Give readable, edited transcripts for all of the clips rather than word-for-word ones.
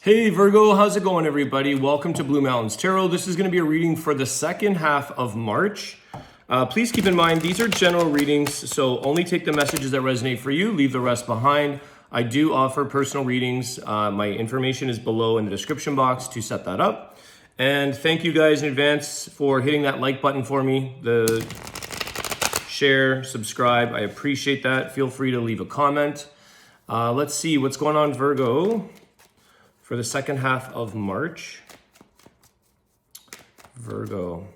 Hey Virgo, how's it going everybody? Welcome to Blue Mountains Tarot. This is going to be a reading for the second half of March. Please keep in mind, these are general readings, so only take the messages that resonate for you, leave the rest behind. I do offer personal readings. My information is below in the description box to set that up. And thank you guys in advance for hitting that like button for me, the share, subscribe. I appreciate that. Feel free to leave a comment. Let's see what's going on, Virgo. For the second half of March, Virgo.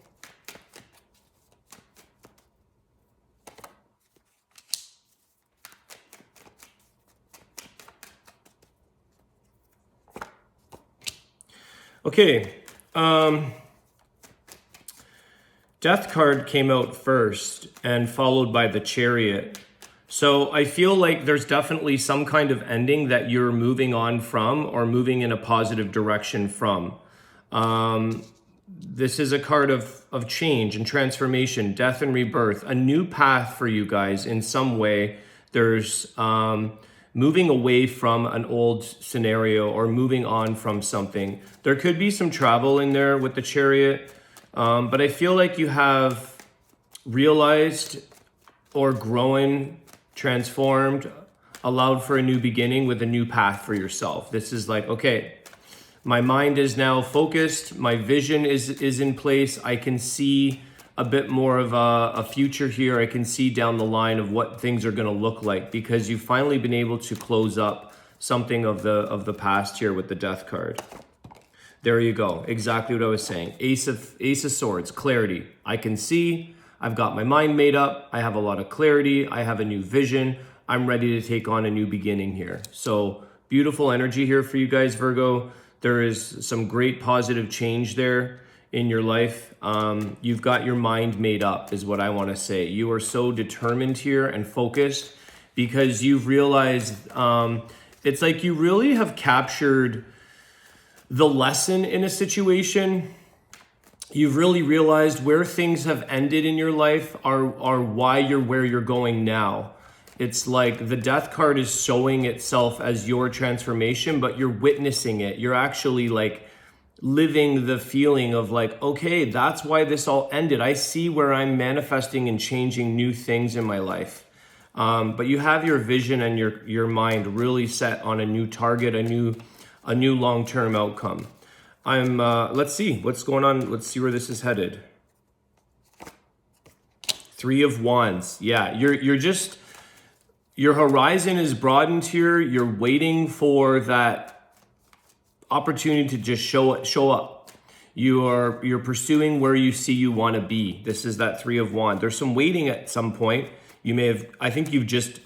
Okay, Death card came out first and followed by the Chariot. So I feel like there's definitely some kind of ending that you're moving on from or moving in a positive direction from. This is a card of change and transformation, death and rebirth, a new path for you guys in some way. There's moving away from an old scenario or moving on from something. There could be some travel in there with the Chariot, but I feel like you have realized or grown, transformed, allowed for a new beginning with a new path for yourself. This is like, okay, my mind is now focused, my vision is in place, I can see a bit more of a future here, I can see down the line of what things are gonna look like because you've finally been able to close up something of the past here with the Death card. There you go, exactly what I was saying. Ace of Swords, clarity. I can see, I've got my mind made up, I have a lot of clarity, I have a new vision, I'm ready to take on a new beginning here. So beautiful energy here for you guys, Virgo. There is some great positive change there in your life. You've got your mind made up is what I want to say. You are so determined here and focused because you've realized it's like you really have captured the lesson in a situation. You've really realized where things have ended in your life are why you're where you're going now. It's like the Death card is showing itself as your transformation, but you're witnessing it. You're actually like living the feeling of like, okay, that's why this all ended. I see where I'm manifesting and changing new things in my life. But you have your vision and your mind really set on a new target, a new long-term outcome. Let's see what's going on. Let's see where this is headed. Three of Wands. Yeah, your horizon is broadened here. You're waiting for that opportunity to just show up. You're pursuing where you see you want to be. This is that Three of Wands. There's some waiting at some point. You may have, I think you've just,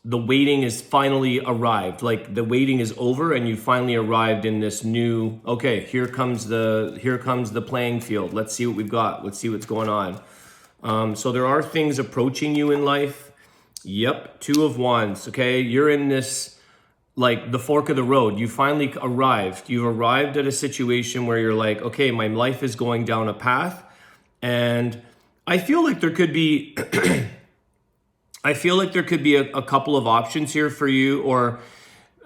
the waiting is finally arrived. Like the waiting is over and you finally arrived in this new, okay, here comes the playing field. Let's see what we've got. Let's see what's going on. So there are things approaching you in life. Yep, Two of Wands, okay? You're in this, like the fork of the road. You finally arrived. You've arrived at a situation where you're like, okay, my life is going down a path. And I feel like there could be a couple of options here for you, or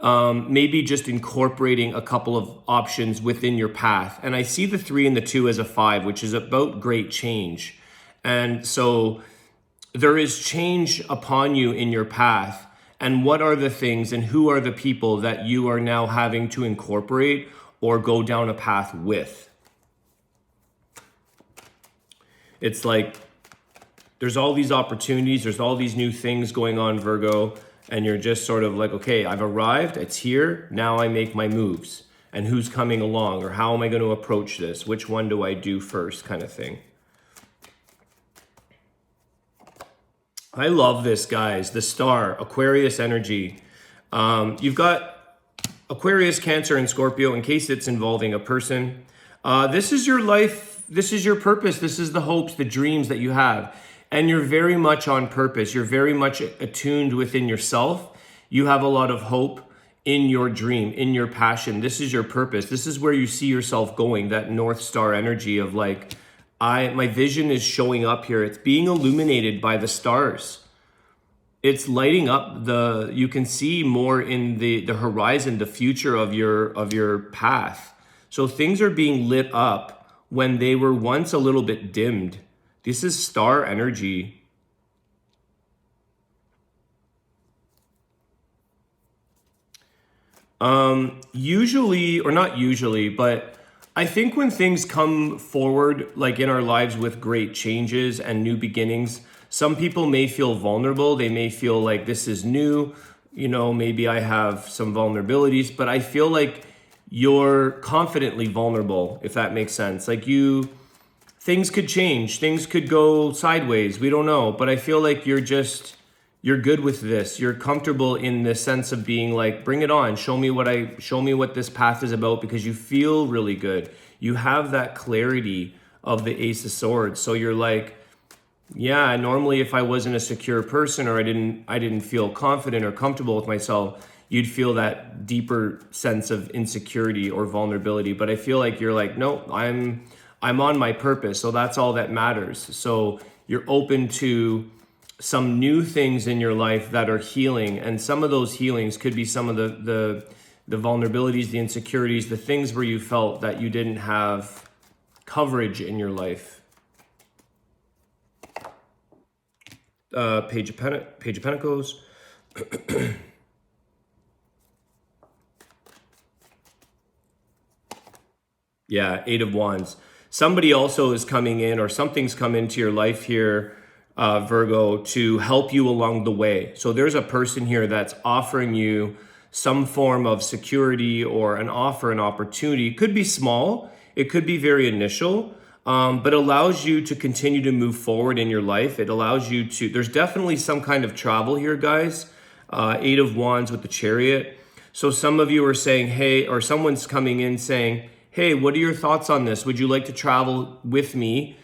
maybe just incorporating a couple of options within your path. And I see the 3 and the 2 as a 5, which is about great change. And so there is change upon you in your path. And what are the things and who are the people that you are now having to incorporate or go down a path with? It's like, there's all these opportunities, there's all these new things going on, Virgo, and you're just sort of like, okay, I've arrived, it's here, now I make my moves. And who's coming along, or how am I going to approach this? Which one do I do first, kind of thing. I love this, guys. The Star, Aquarius energy. You've got Aquarius, Cancer, and Scorpio in case it's involving a person. This is your life. This is your purpose. This is the hopes, the dreams that you have. And you're very much on purpose. You're very much attuned within yourself. You have a lot of hope in your dream, in your passion. This is your purpose. This is where you see yourself going, that North Star energy of like, my vision is showing up here. It's being illuminated by the stars. it's lighting up you can see more in the horizon, the future of your path. So things are being lit up when they were once a little bit dimmed. This is star energy. Usually, or not usually, but I think when things come forward, like in our lives with great changes and new beginnings, some people may feel vulnerable. They may feel like this is new. You know, maybe I have some vulnerabilities, but I feel like you're confidently vulnerable, if that makes sense. Like things could change, things could go sideways. We don't know, but I feel like you're good with this. You're comfortable in the sense of being like, bring it on. Show me what this path is about, because you feel really good. You have that clarity of the Ace of Swords. So you're like, yeah, normally if I wasn't a secure person, or I didn't feel confident or comfortable with myself, you'd feel that deeper sense of insecurity or vulnerability. But I feel like you're like, no, I'm on my purpose. So that's all that matters. So you're open to some new things in your life that are healing, and some of those healings could be some of the vulnerabilities, the insecurities, the things where you felt that you didn't have coverage in your life. Page of Pentacles. Yeah, Eight of Wands. Somebody also is coming in, or something's come into your life here, Virgo, to help you along the way. So there's a person here that's offering you some form of security, or an offer, an opportunity. It could be small, it could be very initial, but allows you to continue to move forward in your life. It allows you to, there's definitely some kind of travel here, guys. Eight of Wands with the Chariot. So some of you are saying, hey, or someone's coming in saying, hey, what are your thoughts on this? Would you like to travel with me?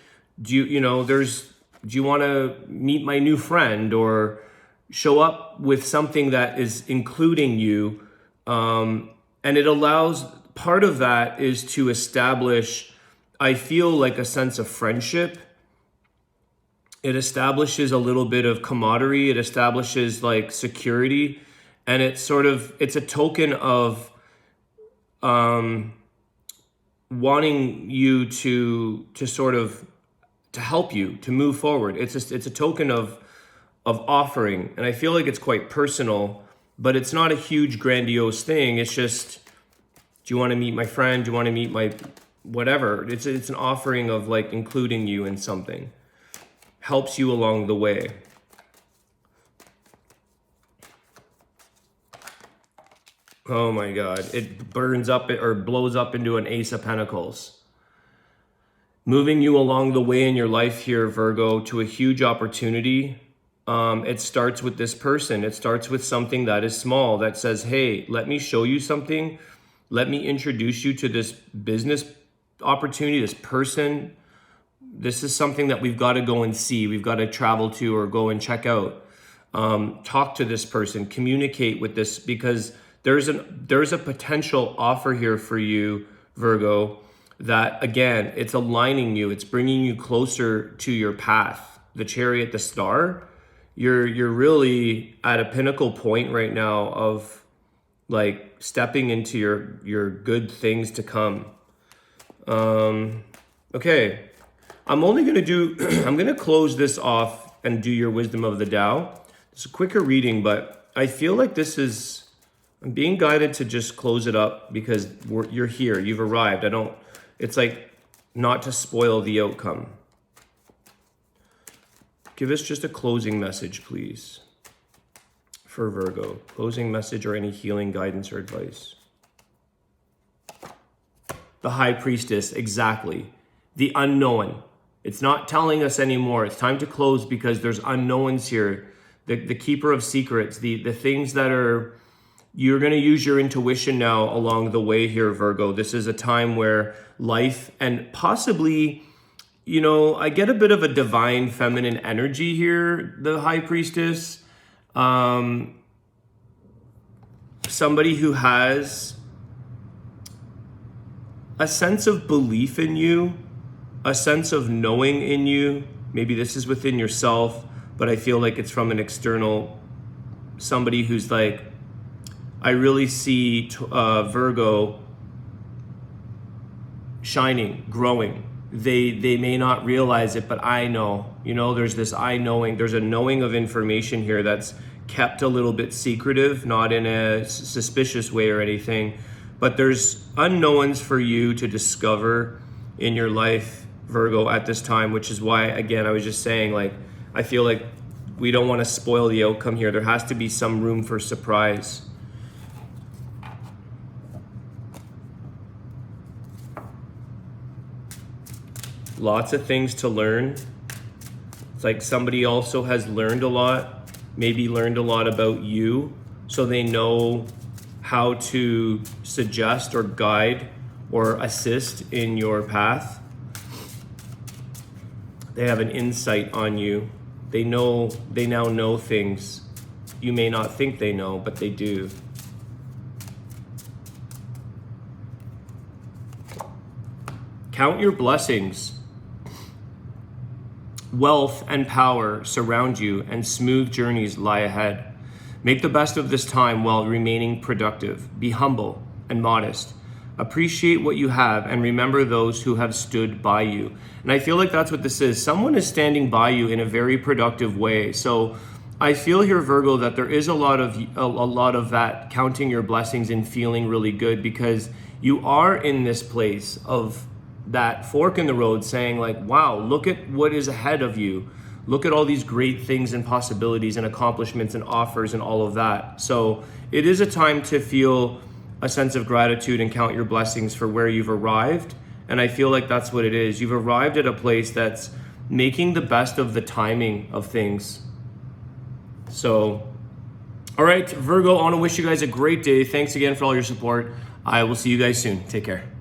Do you want to meet my new friend, or show up with something that is including you? And it allows, part of that is to establish, I feel like, a sense of friendship. It establishes a little bit of camaraderie. It establishes like security. And it's a token of wanting you to help you to move forward. It's a token of offering, and I feel like it's quite personal, but it's not a huge grandiose thing. It's just, do you want to meet my friend? Do you want to meet my whatever? It's an offering of like including you in something. Helps you along the way. Oh my God, it burns up or blows up into an Ace of Pentacles. Moving you along the way in your life here, Virgo, to a huge opportunity. It starts with this person. It starts with something that is small, that says, hey, let me show you something. Let me introduce you to this business opportunity, this person. This is something that we've got to go and see. We've got to travel to or go and check out. Talk to this person, communicate with this, because there's a potential offer here for you, Virgo, that again, it's aligning you. It's bringing you closer to your path. The Chariot, the Star, you're really at a pinnacle point right now of like stepping into your good things to come. Okay, I'm gonna close this off and do your Wisdom of the Tao. It's a quicker reading, but I feel like I'm being guided to just close it up because you're here, you've arrived. It's like not to spoil the outcome. Give us just a closing message, please, for Virgo. Closing message or any healing guidance or advice. The High Priestess, exactly. The unknown. It's not telling us anymore. It's time to close because there's unknowns here. The Keeper of Secrets, the things that are, you're going to use your intuition now along the way here, Virgo. This is a time where life and possibly, I get a bit of a divine feminine energy here, the High Priestess. Somebody who has a sense of belief in you, a sense of knowing in you. Maybe this is within yourself, but I feel like it's from an external somebody who's like, I really see Virgo shining, growing. They may not realize it, but I know, you know, there's this I knowing, there's a knowing of information here that's kept a little bit secretive, not in a suspicious way or anything, but there's unknowns for you to discover in your life, Virgo, at this time, which is why, again, I was just saying, like, I feel like we don't want to spoil the outcome here. There has to be some room for surprise. Lots of things to learn. It's like somebody also has learned a lot, maybe learned a lot about you, so they know how to suggest or guide or assist in your path. They have an insight on you. They now know things you may not think they know, but they do. Count your blessings. Wealth and power surround you, and smooth journeys lie ahead. Make the best of this time while remaining productive. Be humble and modest. Appreciate what you have and remember those who have stood by you. And I feel like that's what this is. Someone is standing by you in a very productive way. So I feel here, Virgo, that there is a lot of that, counting your blessings and feeling really good, because you are in this place of that fork in the road, saying like, wow, look at what is ahead of you. Look at all these great things and possibilities and accomplishments and offers and all of that. So it is a time to feel a sense of gratitude and count your blessings for where you've arrived. And I feel like that's what it is. You've arrived at a place that's making the best of the timing of things. So, all right, Virgo, I want to wish you guys a great day. Thanks again for all your support. I will see you guys soon. Take care.